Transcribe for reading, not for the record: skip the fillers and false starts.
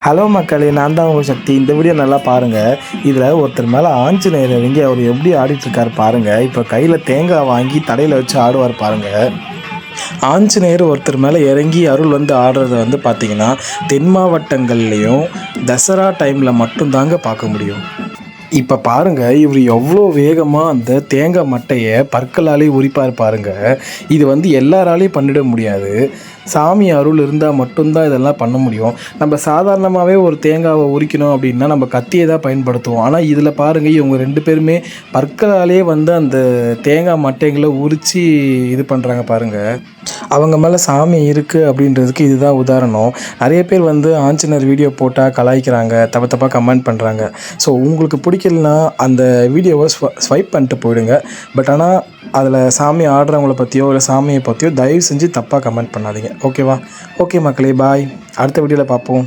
Hello மக்களே, நான் தான் உங்கள் சக்தி. இந்த வீடியோ நல்லா பாருங்கள். இதில் ஒருத்தர் மேலே ஆஞ்சநேயர் இறங்கி அவர் எப்படி ஆடிட்டுருக்கார் பாருங்கள். இப்போ கையில் தேங்காய் வாங்கி தடையில் வச்சு ஆடுவார் பாருங்கள். ஆஞ்சநேயர் ஒருத்தர் மேலே இறங்கி அருள் ஆடுறத பார்த்திங்கன்னா தென் மாவட்டங்கள்லேயும் தசரா டைமில் மட்டும்தாங்க பார்க்க முடியும். இப்போ பாருங்கள், இவர் எவ்வளோ வேகமாக அந்த தேங்காய் மட்டையை பற்களாலே உரிப்பார் பாருங்கள். இது எல்லாராலையும் பண்ணிட முடியாது. சாமி அருள் இருந்தால் மட்டும்தான் இதெல்லாம் பண்ண முடியும். நம்ம சாதாரணமாகவே ஒரு தேங்காவை உரிக்கணும் அப்படின்னா நம்ம கத்தியை தான் பயன்படுத்துவோம். ஆனால் இதில் பாருங்கள், இவங்க 2 பேருமே பற்களாலே அந்த தேங்காய் மட்டைகளை உரித்து இது பண்ணுறாங்க பாருங்கள். அவங்க மேலே சாமி இருக்குது அப்படின்றதுக்கு இதுதான் உதாரணம். நிறைய பேர் ஆஞ்சநேயர் வீடியோ போட்டால் கலாய்க்கிறாங்க, தப்பாக கமெண்ட் பண்ணுறாங்க. ஸோ உங்களுக்கு பிடிக்கலனா அந்த வீடியோவை ஸ்வைப் பண்ணிட்டு போயிடுங்க. பட் ஆனால் அதில் சாமி ஆடுறவங்கள பற்றியோ இல்லை சாமியை பற்றியோ தயவு செஞ்சு தப்பாக கமெண்ட் பண்ணாதீங்க. ஓகேவா? ஓகே மக்களே, பாய். அடுத்த வீடியோவில் பார்ப்போம்.